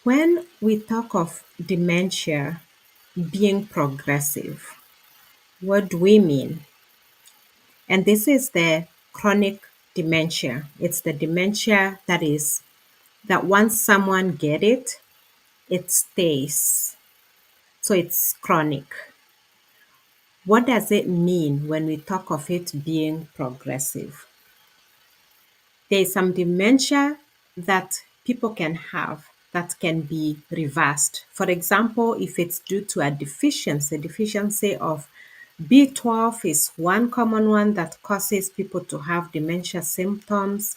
When we talk of dementia being progressive, what do we mean? And this is the chronic dementia. It's the dementia that once someone get it, it stays. So it's chronic. What does it mean when we talk of it being progressive? There is some dementia that people can have that can be reversed. For example, if it's due to a deficiency of B12 is one common one that causes people to have dementia symptoms.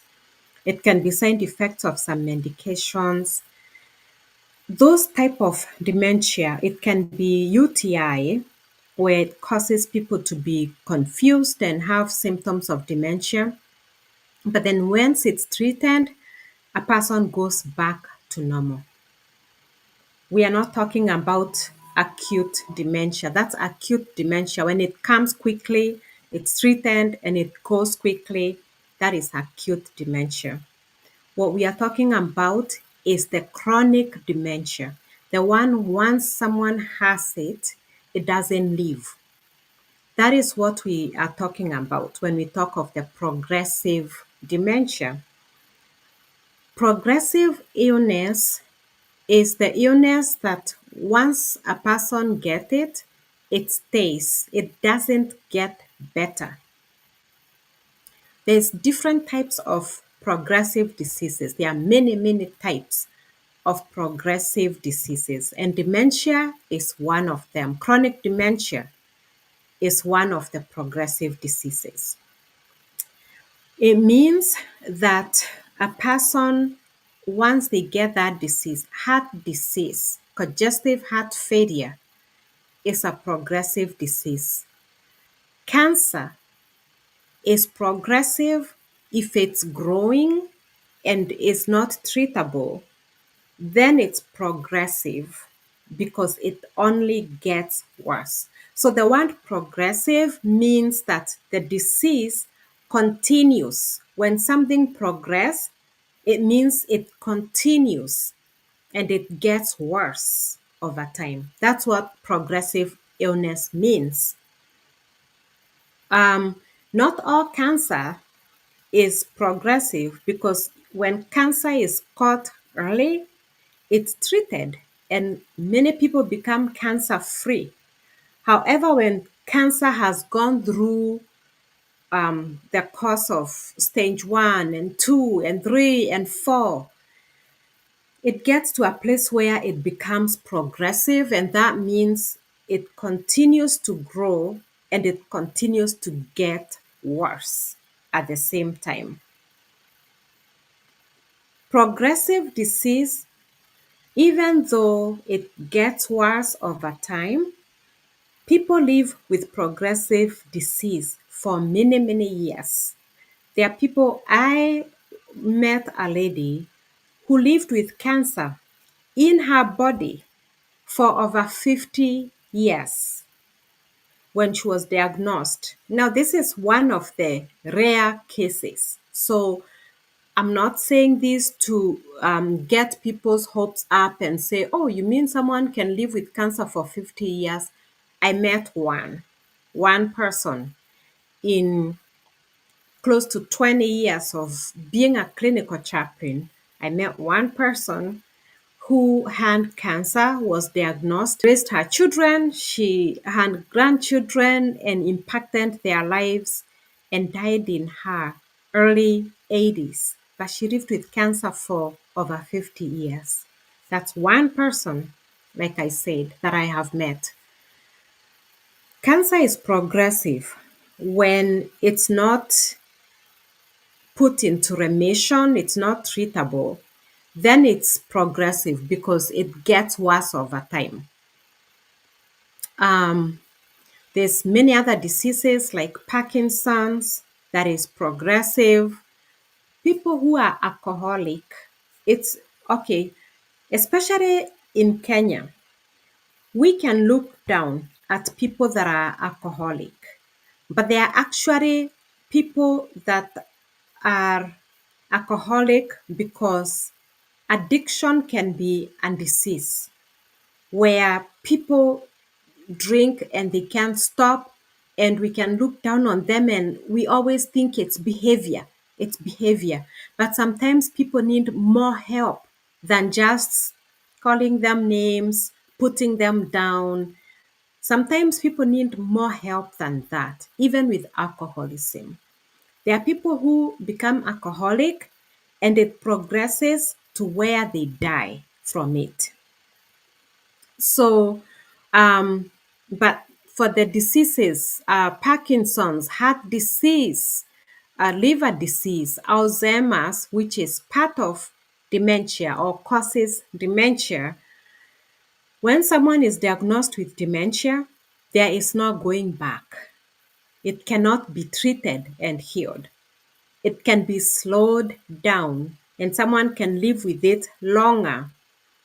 It can be side effects of some medications. Those type of dementia, it can be UTI, where it causes people to be confused and have symptoms of dementia. But then once it's treated, a person goes back to normal. We are not talking about acute dementia. That's acute dementia. When it comes quickly, it's treated and it goes quickly. That is acute dementia. What we are talking about is the chronic dementia. The one once someone has it, it doesn't leave. That is what we are talking about when we talk of the progressive dementia. Progressive illness is the illness that once a person gets it, it stays. It doesn't get better. There's different types of progressive diseases. There are many, many types of progressive diseases, and dementia is one of them. Chronic dementia is one of the progressive diseases. It means that a person, once they get that disease, heart disease, congestive heart failure, is a progressive disease. Cancer is progressive if it's growing and is not treatable, then it's progressive because it only gets worse. So the word progressive means that the disease continues. When something progresses, it means it continues and it gets worse over time. That's what progressive illness means. Um, Not all cancer is progressive because when cancer is caught early, it's treated and many people become cancer free. However, when cancer has gone through the course of stage 1 and 2 and 3 and 4, it gets to a place where it becomes progressive, and that means it continues to grow and it continues to get worse at the same time. Progressive disease, even though it gets worse over time, people live with progressive disease for many, many years. There are people, I met a lady who lived with cancer in her body for over 50 years when she was diagnosed. Now, this is one of the rare cases. So I'm not saying this to get people's hopes up and say, oh, you mean someone can live with cancer for 50 years? I met one person in close to 20 years of being a clinical chaplain. I met one person who had cancer, was diagnosed, raised her children, she had grandchildren and impacted their lives and died in her early 80s. But she lived with cancer for over 50 years. That's one person, like I said, that I have met. Cancer is progressive when it's not put into remission, it's not treatable, then it's progressive because it gets worse over time. Um, there's many other diseases like Parkinson's that is progressive. People who are alcoholic, it's okay, especially in Kenya, we can look down at people that are alcoholic, but they are actually people that are alcoholic because Addiction can be a disease where people drink and they can't stop, and we can look down on them and we always think it's behavior, but sometimes people need more help than just calling them names, putting them down. Sometimes people need more help than that. Even with alcoholism, there are people who become alcoholic and it progresses to where they die from it. So, but for the diseases, Parkinson's, heart disease, liver disease, Alzheimer's, which is part of dementia or causes dementia, when someone is diagnosed with dementia, there is no going back. It cannot be treated and healed. It can be slowed down and someone can live with it longer,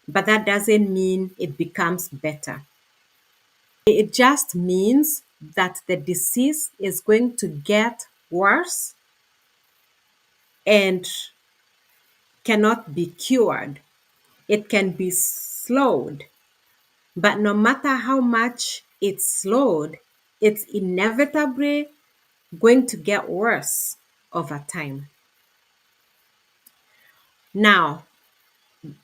but that doesn't mean it becomes better. It just means that the disease is going to get worse and cannot be cured. It can be slowed, but no matter how much it's slowed, it's inevitably going to get worse over time. Now,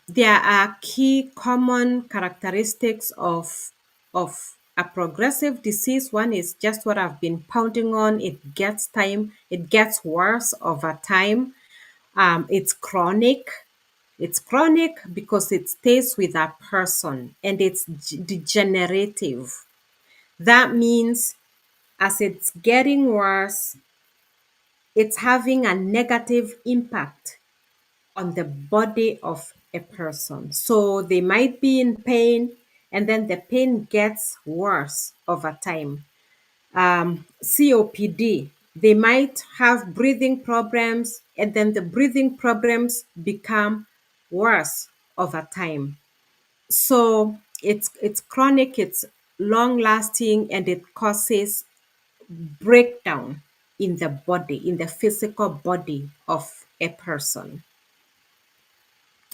there are key common characteristics of a progressive disease. One is just what I've been pounding on. It gets worse over time. It's chronic. It's chronic because it stays with a person and it's degenerative. That means as it's getting worse, it's having a negative impact on the body of a person. So they might be in pain and then the pain gets worse over time. COPD, they might have breathing problems and then the breathing problems become worse over time. So it's chronic, it's long lasting, and it causes breakdown in the body, in the physical body of a person.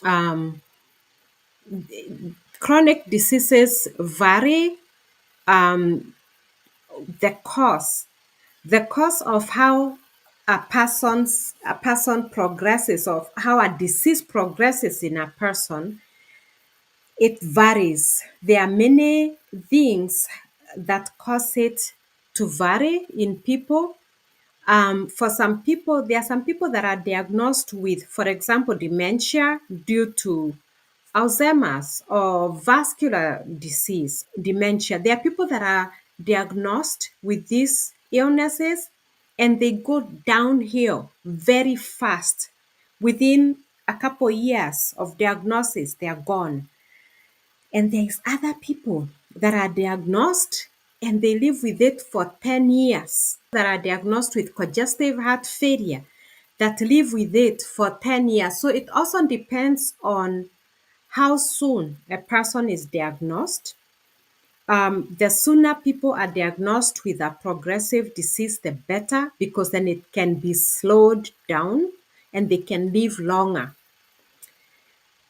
Um, Chronic diseases vary. The cause, the cause of how a person progresses, of how a disease progresses in a person, it varies. There are many things that cause it to vary in people. For some people, there are some people that are diagnosed with, for example, dementia due to Alzheimer's or vascular disease, dementia. There are people that are diagnosed with these illnesses and they go downhill very fast. Within a couple years of diagnosis, they are gone. And there's other people that are diagnosed and they live with it for 10 years, that are diagnosed with congestive heart failure, that live with it for 10 years. So it also depends on how soon a person is diagnosed. The sooner people are diagnosed with a progressive disease, the better, because then it can be slowed down and they can live longer.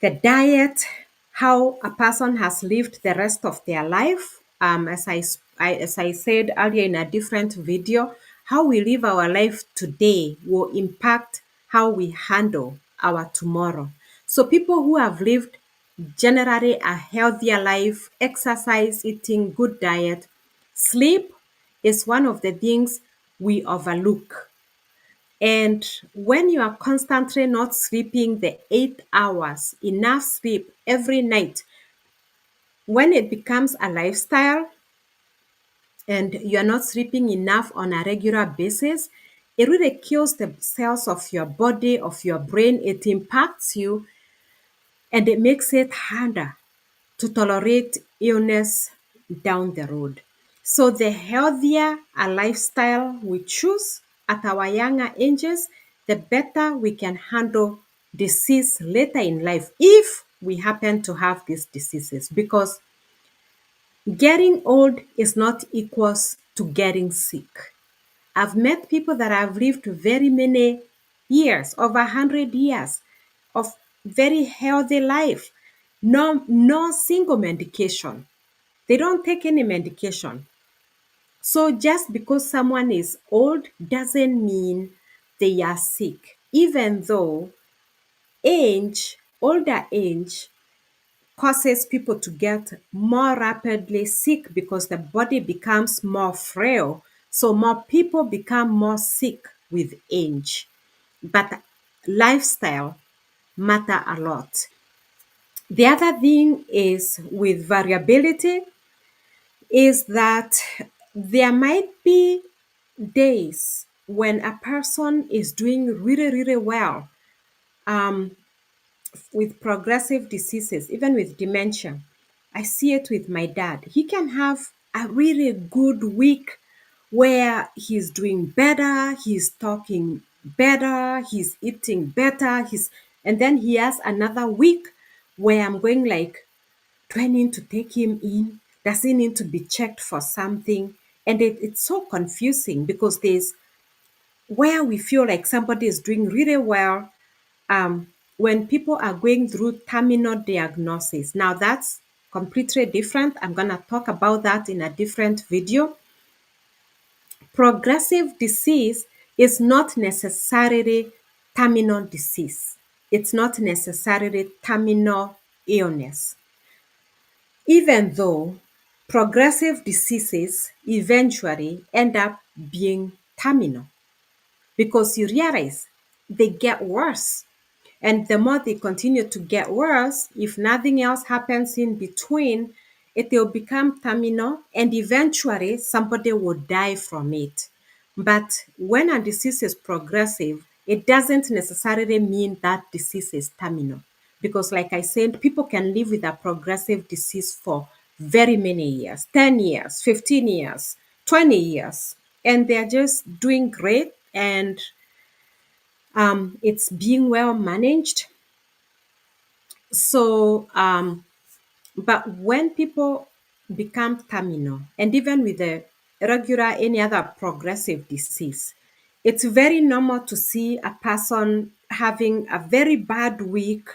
The diet, how a person has lived the rest of their life. As I said earlier in a different video, how we live our life today will impact how we handle our tomorrow. So people who have lived generally a healthier life, exercise, eating good diet, sleep is one of the things we overlook. And when you are constantly not sleeping the 8 hours, enough sleep every night, when it becomes a lifestyle and you are not sleeping enough on a regular basis, it really kills the cells of your body, of your brain. It impacts you and it makes it harder to tolerate illness down the road. So the healthier a lifestyle we choose at our younger ages, the better we can handle disease later in life if we happen to have these diseases. Because getting old is not equals to getting sick. I've met people that have lived very many years, over 100 years of very healthy life. No single medication. They don't take any medication. So just because someone is old doesn't mean they are sick. Even though older age causes people to get more rapidly sick because the body becomes more frail. So more people become more sick with age. But lifestyle matter a lot. The other thing is with variability is that there might be days when a person is doing really, really well um, with progressive diseases, even with dementia. I see it with my dad. He can have a really good week where he's doing better, he's talking better, he's eating better, and then he has another week where I'm going like, do I need to take him in? Does he need to be checked for something? And it's so confusing because there's where we feel like somebody is doing really well when people are going through terminal diagnosis. Now that's completely different. I'm going to talk about that in a different video. Progressive disease is not necessarily terminal disease. It's not necessarily terminal illness. Even though progressive diseases eventually end up being terminal because you realize they get worse. And the more they continue to get worse, if nothing else happens in between, it will become terminal and eventually somebody will die from it. But when a disease is progressive, it doesn't necessarily mean that disease is terminal. Because, like I said, people can live with a progressive disease for very many years 10 years, 15 years, 20 years, and they're just doing great and it's being well managed. So, but when people become terminal, and even with the regular any other progressive disease, it's very normal to see a person having a very bad week,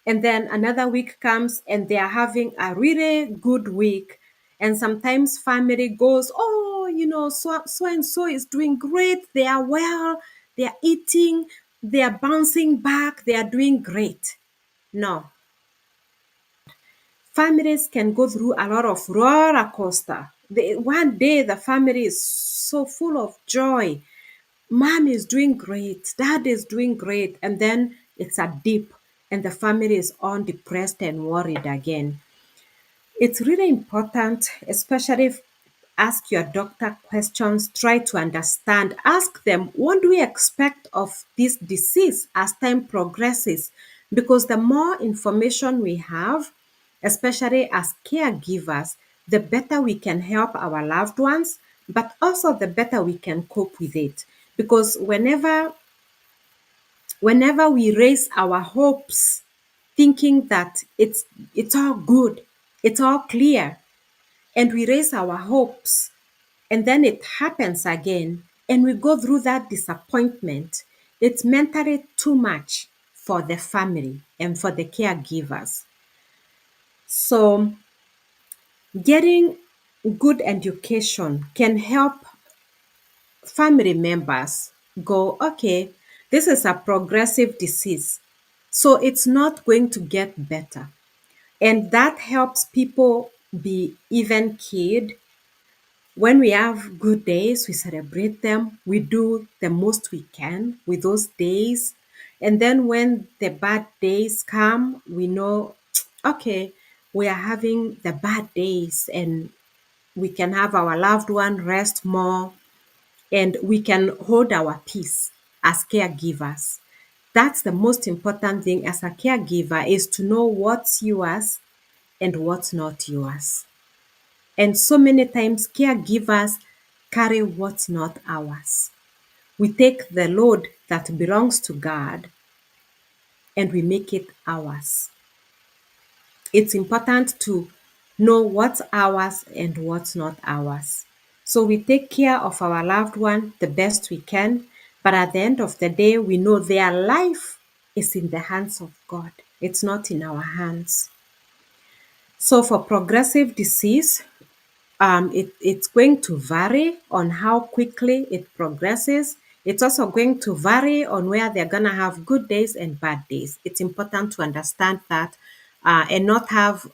and then another week comes and they are having a really good week. And sometimes family goes, oh, so and so is doing great. They are well, they are eating, they are bouncing back, they are doing great. No, families can go through a lot of roller coaster. One day the family is so full of joy. Mom is doing great, dad is doing great, and then it's a dip and the family is all depressed and worried again. It's really important, especially if ask your doctor questions, try to understand, ask them, what do we expect of this disease as time progresses? Because the more information we have, especially as caregivers, the better we can help our loved ones, but also the better we can cope with it. Because whenever we raise our hopes thinking that it's all good, it's all clear, and we raise our hopes and then it happens again and we go through that disappointment, it's mentally too much for the family and for the caregivers. So getting good education can help family members go, okay, this is a progressive disease, so it's not going to get better. And that helps people be even keyed. When we have good days, we celebrate them. We do the most we can with those days. And then when the bad days come, we know, okay, we are having the bad days and we can have our loved one rest more and we can hold our peace as caregivers. That's the most important thing as a caregiver is to know what's yours and what's not yours. And so many times caregivers carry what's not ours. We take the load that belongs to God and we make it ours. It's important to know what's ours and what's not ours. So we take care of our loved one the best we can, but at the end of the day, we know their life is in the hands of God. It's not in our hands. So for progressive disease, it's going to vary on how quickly it progresses. It's also going to vary on where they're going to have good days and bad days. It's important to understand that and not have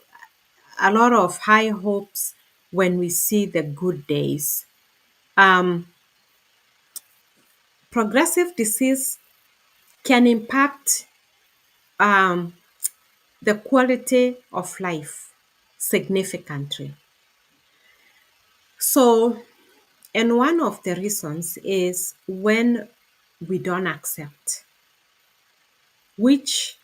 a lot of high hopes when we see the good days. Um, Progressive disease can impact um, the quality of life significantly. So, and one of the reasons is when we don't accept, which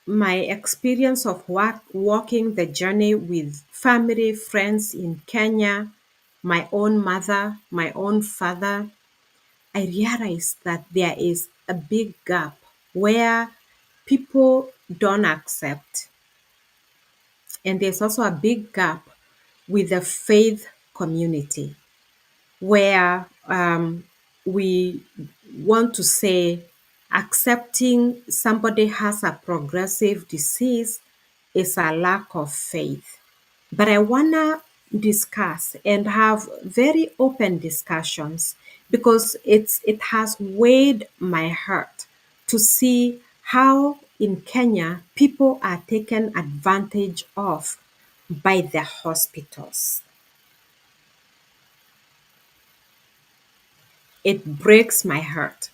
my experience of walking the journey with family, friends in Kenya, my own mother, my own father, I realized that there is a big gap where people don't accept. And there's also a big gap with the faith community where we want to say accepting somebody has a progressive disease is a lack of faith. But I want to discuss and have very open discussions because it has weighed my heart to see how in Kenya people are taken advantage of by the hospitals. It breaks my heart.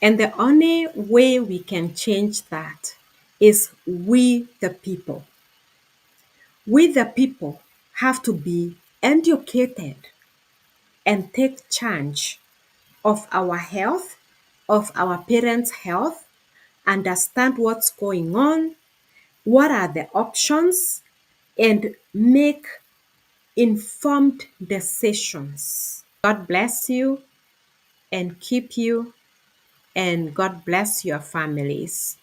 And the only way we can change that is we, the people. We, the people, have to be educated and take charge of our health, of our parents' health, understand what's going on, what are the options, and make informed decisions. God bless you and keep you, and God bless your families.